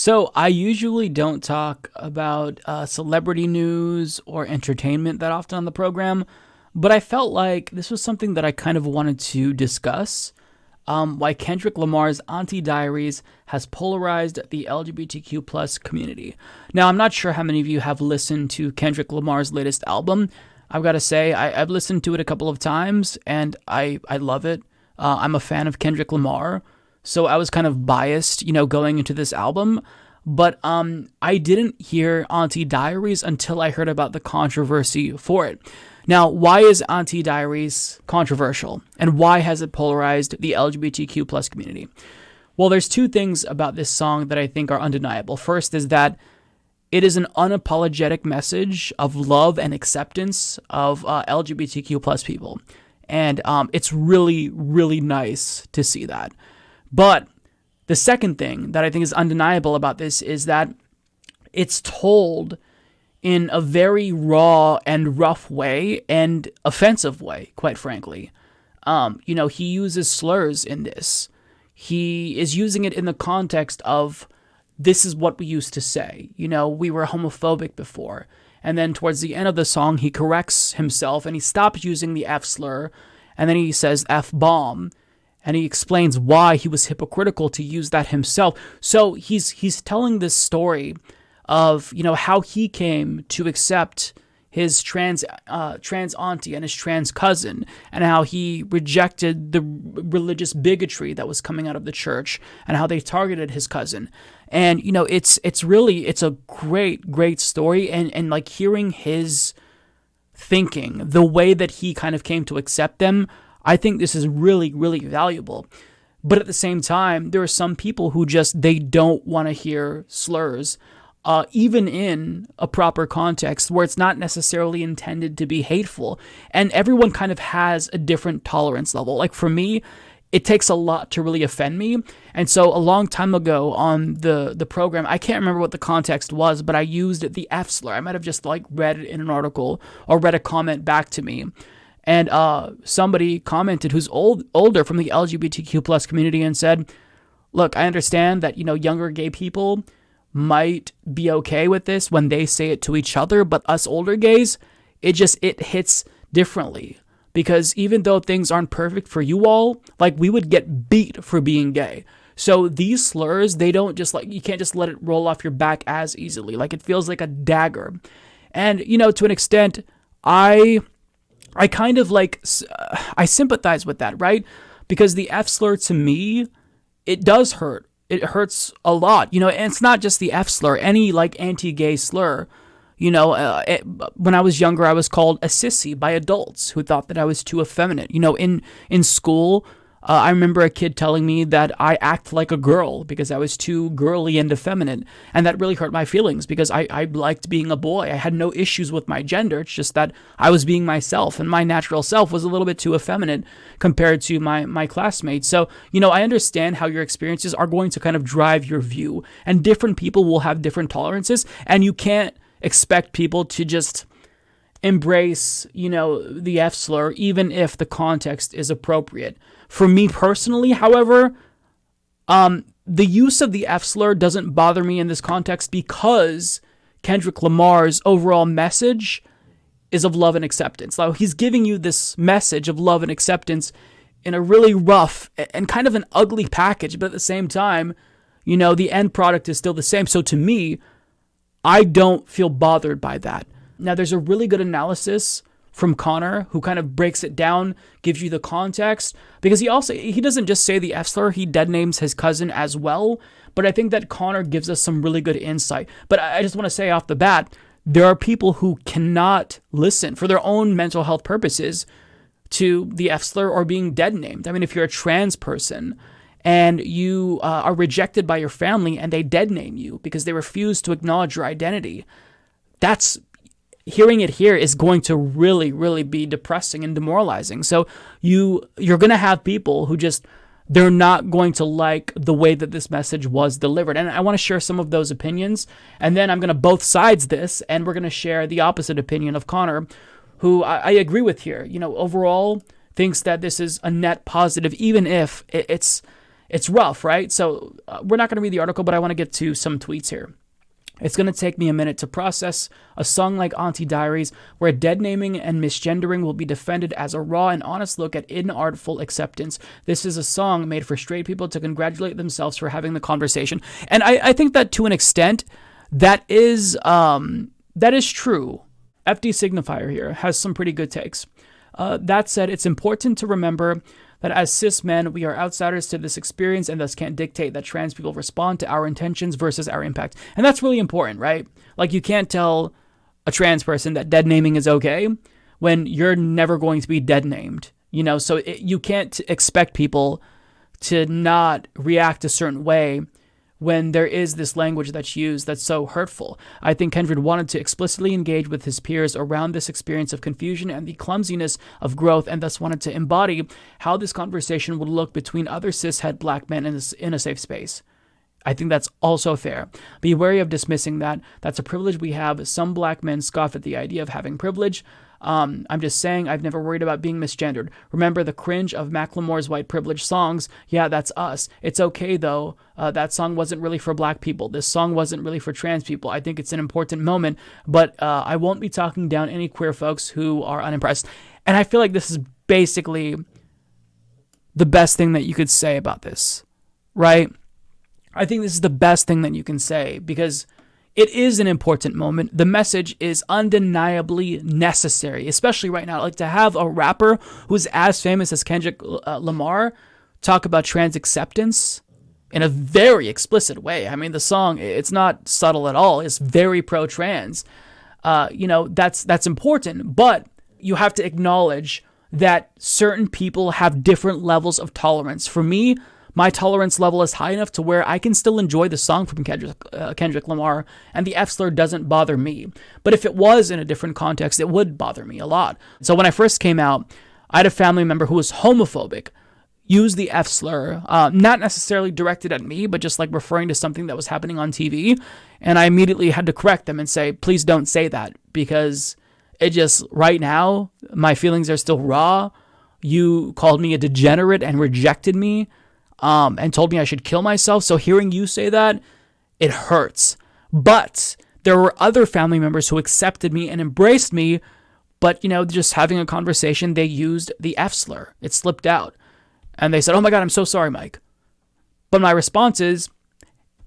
So I usually don't talk about celebrity news or entertainment that often on the program, but I felt like this was something that I kind of wanted to discuss. Why Kendrick Lamar's Auntie Diaries has polarized the LGBTQ plus community. Now, I'm not sure how many of you have listened to Kendrick Lamar's latest album. I've got to say, I've listened to it a couple of times, and I love it. I'm a fan of Kendrick Lamar, so I was kind of biased, going into this album. But I didn't hear Auntie Diaries until I heard about the controversy for it. Now, why is Auntie Diaries controversial, and why has it polarized the LGBTQ plus community? Well, there's two things about this song that I think are undeniable. First is that it is an unapologetic message of love and acceptance of LGBTQ plus people. And it's really, really nice to see that. But the second thing that I think is undeniable about this is that it's told in a very raw and rough way and offensive way, quite frankly. He uses slurs in this. He is using it in the context of, this is what we used to say. We were homophobic before. And then towards the end of the song, he corrects himself and he stops using the F slur. And then he says F-bomb. And he explains why he was hypocritical to use that himself. So he's telling this story of, how he came to accept his trans auntie and his trans cousin, and how he rejected the religious bigotry that was coming out of the church, and how they targeted his cousin. And it's a great story, and like hearing his thinking, the way that he kind of came to accept them, I think this is really, really valuable. But at the same time, there are some people who they don't want to hear slurs, even in a proper context where it's not necessarily intended to be hateful. And everyone kind of has a different tolerance level. Like for me, it takes a lot to really offend me. And so a long time ago on the program, I can't remember what the context was, but I used the F slur. I might have just read it in an article or read a comment back to me. And somebody commented who's older from the LGBTQ plus community and said, look, I understand that, younger gay people might be okay with this when they say it to each other, but us older gays, it hits differently. Because even though things aren't perfect for you all, we would get beat for being gay. So these slurs, they don't you can't just let it roll off your back as easily. It feels like a dagger. And, to an extent, I kind of I sympathize with that, right? Because the F slur to me, it does hurt. It hurts a lot, and it's not just the F slur, any anti-gay slur. When I was younger, I was called a sissy by adults who thought that I was too effeminate. In school, I remember a kid telling me that I act like a girl because I was too girly and effeminate. And that really hurt my feelings because I liked being a boy. I had no issues with my gender. It's just that I was being myself, and my natural self was a little bit too effeminate compared to my classmates. So, I understand how your experiences are going to kind of drive your view. And different people will have different tolerances. And you can't expect people to just embrace, the F slur, even if the context is appropriate. For me personally, however, the use of the F slur doesn't bother me in this context because Kendrick Lamar's overall message is of love and acceptance. He's giving you this message of love and acceptance in a really rough and kind of an ugly package, but at the same time, the end product is still the same. So to me, I don't feel bothered by that. Now, there's a really good analysis from Connor who kind of breaks it down, gives you the context, because he doesn't just say the F slur, he dead names his cousin as well. But I think that Connor gives us some really good insight. But I just want to say off the bat, there are people who cannot listen for their own mental health purposes to the F slur or being dead named. I mean, if you're a trans person and you are rejected by your family and they dead name you because they refuse to acknowledge your identity, hearing it here is going to really, really be depressing and demoralizing. So you're going to have people who they're not going to like the way that this message was delivered. And I want to share some of those opinions. And then I'm going to both sides this, and we're going to share the opposite opinion of Connor, who I agree with here. Overall thinks that this is a net positive, even if it's it's rough, right? So we're not going to read the article, but I want to get to some tweets here. It's going to take me a minute to process a song like Auntie Diaries, where dead naming and misgendering will be defended as a raw and honest look at inartful acceptance. This is a song made for straight people to congratulate themselves for having the conversation. And I think that to an extent, that is true. FD Signifier here has some pretty good takes. That said, it's important to remember that as cis men, we are outsiders to this experience and thus can't dictate that trans people respond to our intentions versus our impact. And that's really important, right? Like, you can't tell a trans person that dead naming is okay when you're never going to be dead named, you know? So you can't expect people to not react a certain way when there is this language that's used that's so hurtful. I think Kendrick wanted to explicitly engage with his peers around this experience of confusion and the clumsiness of growth, and thus wanted to embody how this conversation would look between other cis-het black men in a safe space. I think that's also fair. Be wary of dismissing that. That's a privilege we have. Some black men scoff at the idea of having privilege. I'm just saying, I've never worried about being misgendered. Remember the cringe of Macklemore's white privilege songs? Yeah, that's us. It's okay, though. That song wasn't really for black people. This song wasn't really for trans people. I think it's an important moment, but I won't be talking down any queer folks who are unimpressed. And I feel like this is basically the best thing that you could say about this, right? I think this is the best thing that you can say, because it is an important moment. The message is undeniably necessary, especially right now. Like, to have a rapper who's as famous as Kendrick Lamar talk about trans acceptance in a very explicit way. I mean, the song, it's not subtle at all. It's very pro-trans. That's important. But you have to acknowledge that certain people have different levels of tolerance. For me, my tolerance level is high enough to where I can still enjoy the song from Kendrick Lamar, and the F-slur doesn't bother me. But if it was in a different context, it would bother me a lot. So when I first came out, I had a family member who was homophobic use the F-slur, not necessarily directed at me, but just like referring to something that was happening on TV. And I immediately had to correct them and say, please don't say that, because it just, right now, my feelings are still raw. You called me a degenerate and rejected me. And told me I should kill myself. So hearing you say that, it hurts. But there were other family members who accepted me and embraced me. But, just having a conversation, they used the F-slur. It slipped out. And they said, oh my God, I'm so sorry, Mike. But my response is,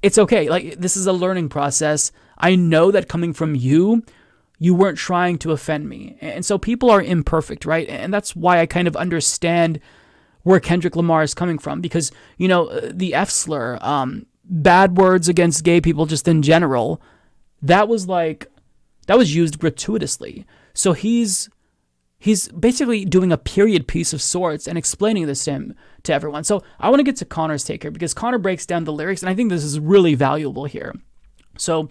it's okay. Like, this is a learning process. I know that coming from you weren't trying to offend me. And so people are imperfect, right? And that's why I kind of understand where Kendrick Lamar is coming from, because, the F-slur, bad words against gay people just in general, that was used gratuitously. So he's basically doing a period piece of sorts and explaining this to everyone. So I want to get to Connor's take here, because Connor breaks down the lyrics, and I think this is really valuable here. So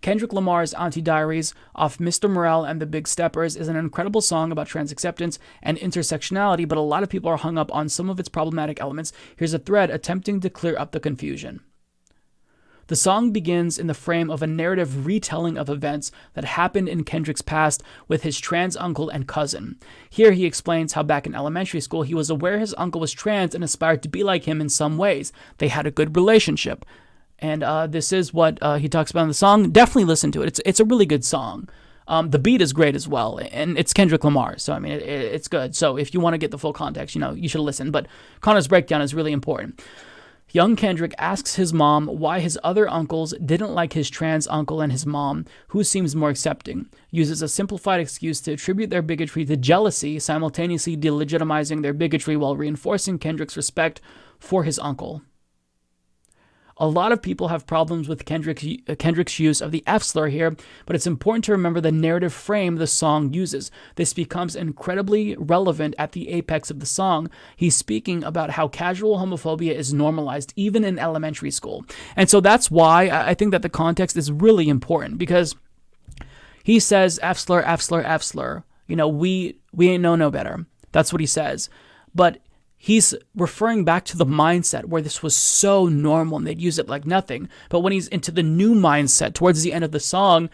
Kendrick Lamar's Auntie Diaries off Mr. Morale and the Big Steppers is an incredible song about trans acceptance and intersectionality, but a lot of people are hung up on some of its problematic elements. Here's a thread attempting to clear up the confusion. The song begins in the frame of a narrative retelling of events that happened in Kendrick's past with his trans uncle and cousin. Here he explains how back in elementary school he was aware his uncle was trans and aspired to be like him in some ways. They had a good relationship. And this is what he talks about in the song. Definitely listen to it. It's a really good song. The beat is great as well, and it's Kendrick Lamar, so I mean it's good. So if you want to get the full context, you should listen. But Connor's breakdown is really important. Young Kendrick asks his mom why his other uncles didn't like his trans uncle and his mom, who seems more accepting. Uses a simplified excuse to attribute their bigotry to jealousy, simultaneously delegitimizing their bigotry while reinforcing Kendrick's respect for his uncle. A lot of people have problems with Kendrick's use of the F-slur here, but it's important to remember the narrative frame the song uses. This becomes incredibly relevant at the apex of the song. He's speaking about how casual homophobia is normalized even in elementary school. And so that's why I think that the context is really important, because he says F-slur, F-slur, F-slur. We ain't know no better. That's what he says. But he's referring back to the mindset where this was so normal and they'd use it like nothing. But when he's into the new mindset towards the end of the song,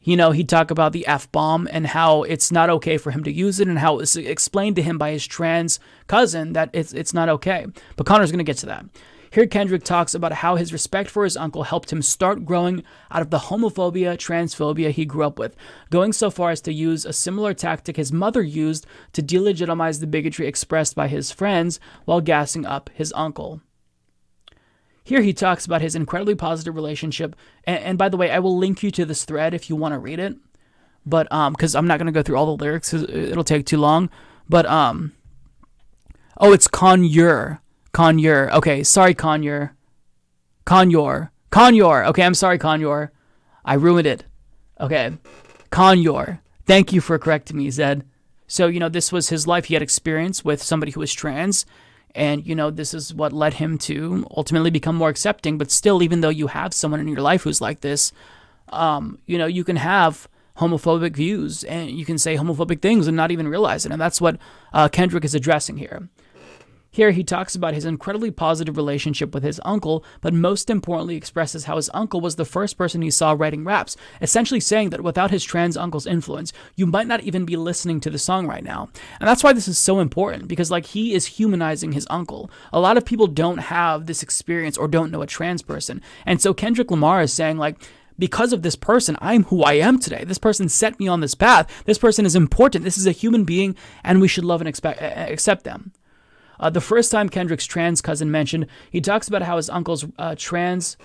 he'd talk about the F-bomb and how it's not okay for him to use it, and how it's explained to him by his trans cousin that it's not okay. But Connor's going to get to that. Here, Kendrick talks about how his respect for his uncle helped him start growing out of the homophobia, transphobia he grew up with, going so far as to use a similar tactic his mother used to delegitimize the bigotry expressed by his friends while gassing up his uncle. Here he talks about his incredibly positive relationship, and by the way, I will link you to this thread if you want to read it, but because I'm not going to go through all the lyrics, it'll take too long, but it's Conure. Okay, sorry, Conure. Okay, I'm sorry, Conure. I ruined it. Okay, Conure. Thank you for correcting me, Zed. So, this was his life. He had experience with somebody who was trans, and, this is what led him to ultimately become more accepting. But still, even though you have someone in your life who's like this, you can have homophobic views, and you can say homophobic things and not even realize it. And that's what Kendrick is addressing here. Here he talks about his incredibly positive relationship with his uncle, but most importantly expresses how his uncle was the first person he saw writing raps, essentially saying that without his trans uncle's influence, you might not even be listening to the song right now. And that's why this is so important, because he is humanizing his uncle. A lot of people don't have this experience or don't know a trans person. And so Kendrick Lamar is saying because of this person, I'm who I am today. This person set me on this path. This person is important. This is a human being, and we should love and accept them. The first time Kendrick's trans cousin mentioned, he talks about how his uncle's trans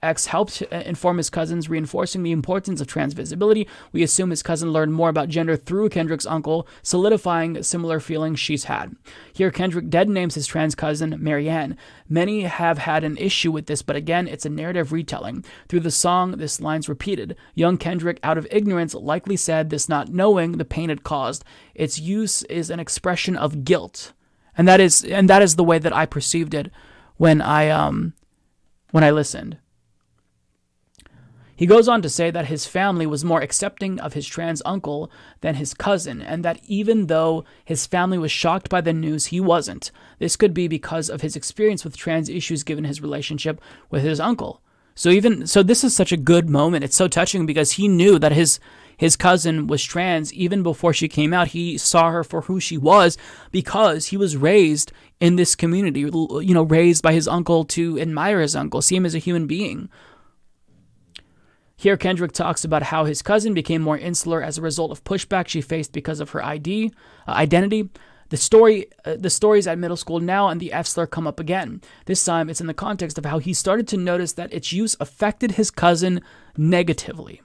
ex helped inform his cousins, reinforcing the importance of trans visibility. We assume his cousin learned more about gender through Kendrick's uncle, solidifying similar feelings she's had. Here, Kendrick dead names his trans cousin Marianne. Many have had an issue with this, but again, it's a narrative retelling. Through the song, this line's repeated. Young Kendrick, out of ignorance, likely said this not knowing the pain it caused. Its use is an expression of guilt. And that is the way that I perceived it when I listened. He goes on to say that his family was more accepting of his trans uncle than his cousin, and that even though his family was shocked by the news, he wasn't. This could be because of his experience with trans issues given his relationship with his uncle. So this is such a good moment. It's so touching because he knew that his cousin was trans even before she came out. He saw her for who she was because he was raised in this community, raised by his uncle to admire his uncle, see him as a human being. Here, Kendrick talks about how his cousin became more insular as a result of pushback she faced because of her identity. The stories at middle school now and the F slur come up again. This time, it's in the context of how he started to notice that its use affected his cousin negatively.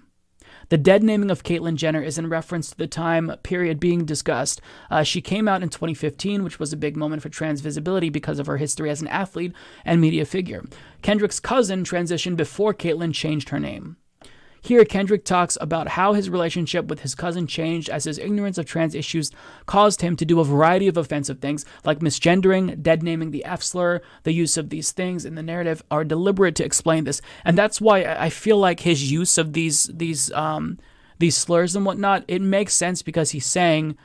The dead naming of Caitlyn Jenner is in reference to the time period being discussed. She came out in 2015, which was a big moment for trans visibility because of her history as an athlete and media figure. Kendrick's cousin transitioned before Caitlyn changed her name. Here, Kendrick talks about how his relationship with his cousin changed as his ignorance of trans issues caused him to do a variety of offensive things, like misgendering, dead-naming the F-slur. The use of these things in the narrative are deliberate to explain this, and that's why I feel like his use of these slurs and whatnot, it makes sense because he's saying,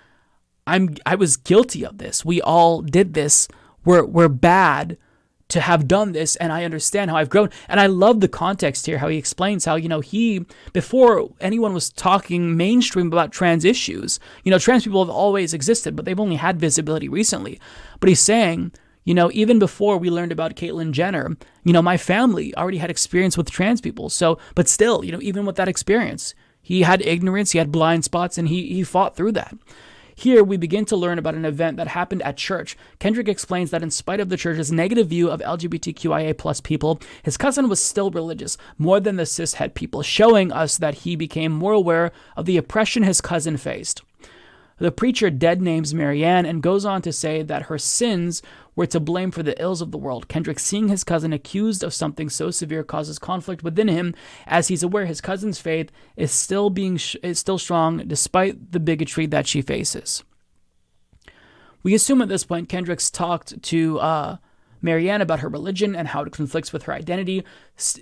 I was guilty of this. We all did this. We're bad to have done this, and I understand how I've grown. And I love the context here, how he explains how, he, before anyone was talking mainstream about trans issues, trans people have always existed, but they've only had visibility recently. But he's saying, even before we learned about Caitlyn Jenner, my family already had experience with trans people. So, but still, even with that experience, he had ignorance, he had blind spots, and he fought through that. Here, we begin to learn about an event that happened at church. Kendrick explains that in spite of the church's negative view of LGBTQIA plus people, his cousin was still religious, more than the cishet people, showing us that he became more aware of the oppression his cousin faced. The preacher dead names Marianne and goes on to say that her sins were to blame for the ills of the world. Kendrick, seeing his cousin accused of something so severe, causes conflict within him, as he's aware his cousin's faith is still strong despite the bigotry that she faces. We assume at this point Kendrick's talked to Marianne about her religion and how it conflicts with her identity.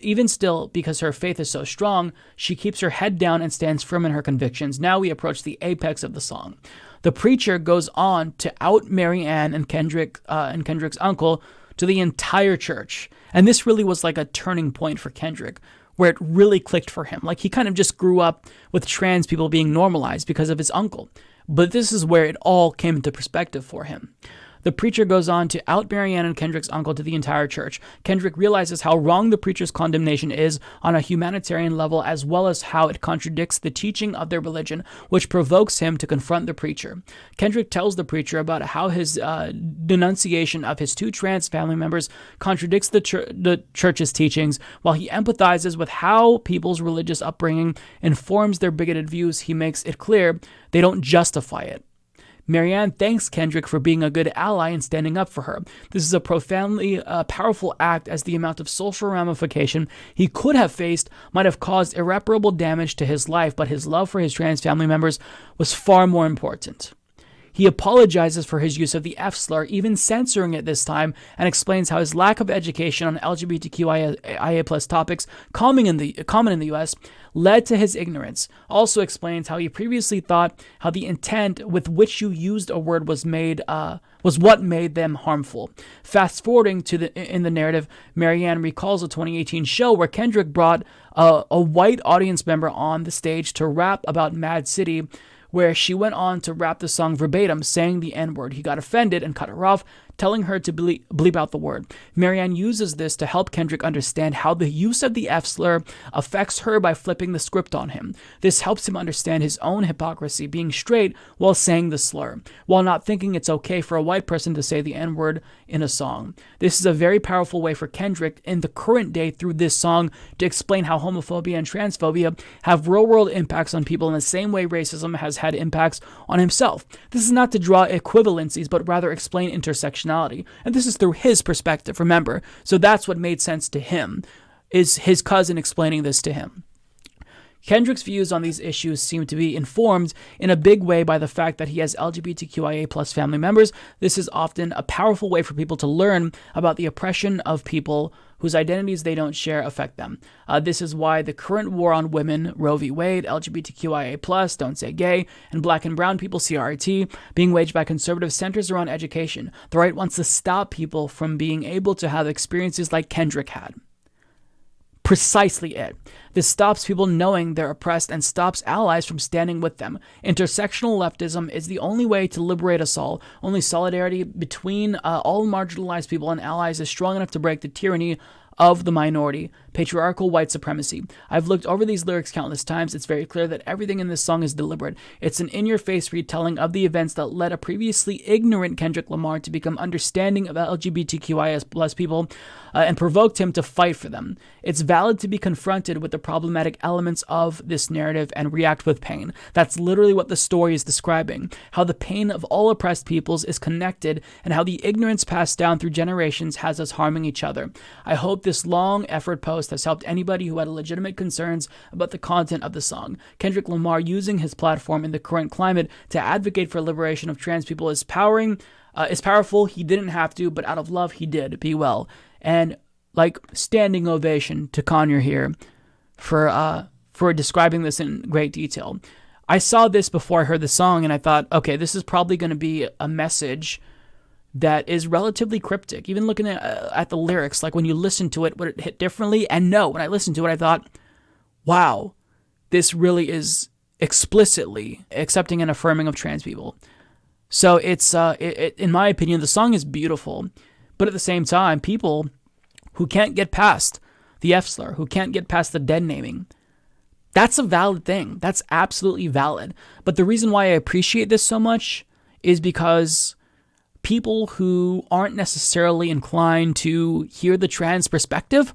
Even still, because her faith is so strong, she keeps her head down and stands firm in her convictions. Now we approach the apex of the song. The preacher goes on to out Marianne and Kendrick's uncle to the entire church. And this really was like a turning point for Kendrick, where it really clicked for him. Like, he kind of just grew up with trans people being normalized because of his uncle. But this is where it all came into perspective for him. The preacher goes on to out Marianne and Kendrick's uncle to the entire church. Kendrick realizes how wrong the preacher's condemnation is on a humanitarian level, as well as how it contradicts the teaching of their religion, which provokes him to confront the preacher. Kendrick tells the preacher about how his denunciation of his two trans family members contradicts the church's teachings. While he empathizes with how people's religious upbringing informs their bigoted views, he makes it clear they don't justify it. Marianne thanks Kendrick for being a good ally and standing up for her. This is a profoundly powerful act, as the amount of social ramification he could have faced might have caused irreparable damage to his life, but his love for his trans family members was far more important. He apologizes for his use of the F slur, even censoring it this time, and explains how his lack of education on LGBTQIA+ topics common in the US led to his ignorance. Also explains how he previously thought how the intent with which you used a word was what made them harmful. Fast forwarding in the narrative, Marianne recalls a 2018 show where Kendrick brought a white audience member on the stage to rap about Mad City, where she went on to rap the song verbatim, saying the N-word. He got offended and cut her off, telling her to bleep out the word. Marianne uses this to help Kendrick understand how the use of the F slur affects her by flipping the script on him. This helps him understand his own hypocrisy, being straight while saying the slur, while not thinking it's okay for a white person to say the N-word in a song. This is a very powerful way for Kendrick in the current day through this song to explain how homophobia and transphobia have real-world impacts on people in the same way racism has had impacts on himself. This is not to draw equivalencies, but rather explain intersectionality. And this is through his perspective, remember. So that's what made sense to him, is his cousin explaining this to him. Kendrick's views on these issues seem to be informed in a big way by the fact that he has LGBTQIA+ family members. This is often a powerful way for people to learn about the oppression of people whose identities they don't share affect them. This is why the current war on women, Roe v. Wade, LGBTQIA+, Don't Say Gay, and Black and Brown people, CRT, being waged by conservatives centers around education. The right wants to stop people from being able to have experiences like Kendrick had. Precisely it. This stops people knowing they're oppressed and stops allies from standing with them. Intersectional leftism is the only way to liberate us all. Only solidarity between all marginalized people and allies is strong enough to break the tyranny of the minority, patriarchal white supremacy. I've looked over these lyrics countless times. It's very clear that everything in this song is deliberate. It's an in-your-face retelling of the events that led a previously ignorant Kendrick Lamar to become understanding of LGBTQIA+ people and provoked him to fight for them. It's valid to be confronted with the problematic elements of this narrative and react with pain. That's literally what the story is describing, how the pain of all oppressed peoples is connected and how the ignorance passed down through generations has us harming each other. I hope this long effort post has helped anybody who had legitimate concerns about the content of the song. Kendrick Lamar using his platform in the current climate to advocate for liberation of trans people is powerful. He didn't have to, but out of love he did. Be well. And standing ovation to Conyer here for describing this in great detail. I saw this before I heard the song and I thought, okay, this is probably going to be a message that is relatively cryptic. Even looking at the lyrics, like when you listen to it, would it hit differently? And no, when I listened to it, I thought, wow, this really is explicitly accepting and affirming of trans people. So it's, in my opinion, the song is beautiful, but at the same time, people who can't get past the F slur, who can't get past the dead naming, that's a valid thing. That's absolutely valid. But the reason why I appreciate this so much is because people who aren't necessarily inclined to hear the trans perspective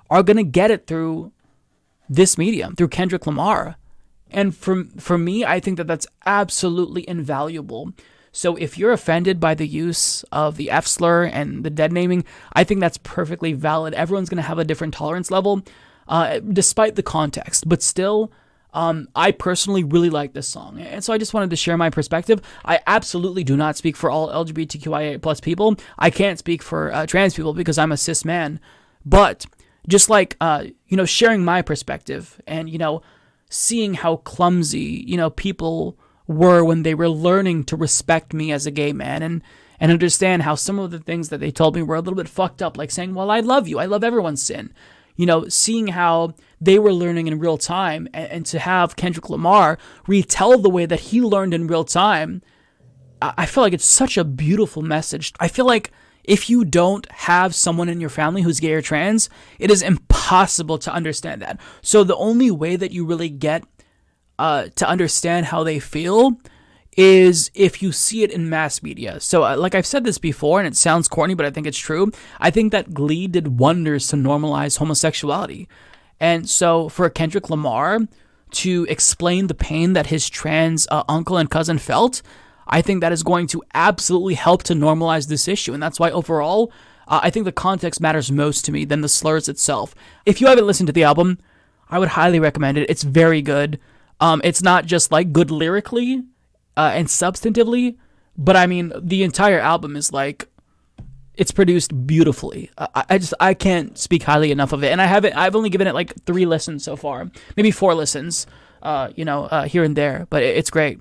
are going to get it through this medium, through Kendrick Lamar. And for me, I think that that's absolutely invaluable. So if you're offended by the use of the F slur and the dead naming, I think that's perfectly valid. Everyone's going to have a different tolerance level, despite the context. But still, I personally really like this song. And so I just wanted to share my perspective. I absolutely do not speak for all LGBTQIA+ people. I can't speak for trans people because I'm a cis man. But just sharing my perspective and, seeing how clumsy, people were when they were learning to respect me as a gay man and understand how some of the things that they told me were a little bit fucked up, like saying, well, I love you. I love everyone's sin. Seeing how they were learning in real time and to have Kendrick Lamar retell the way that he learned in real time, I feel like it's such a beautiful message. I feel like if you don't have someone in your family who's gay or trans, it is impossible to understand that. So the only way that you really get to understand how they feel is if you see it in mass media. So like I've said this before, and it sounds corny, but I think it's true. I think that Glee did wonders to normalize homosexuality. And so for Kendrick Lamar to explain the pain that his trans uncle and cousin felt, I think that is going to absolutely help to normalize this issue. And that's why overall, I think the context matters most to me than the slurs itself. If you haven't listened to the album, I would highly recommend it. It's very good. It's not just like good lyrically and substantively, but I mean, the entire album is like, it's produced beautifully. I can't speak highly enough of it. And I've only given it like 3 listens so far, maybe 4 listens, here and there, but it's great.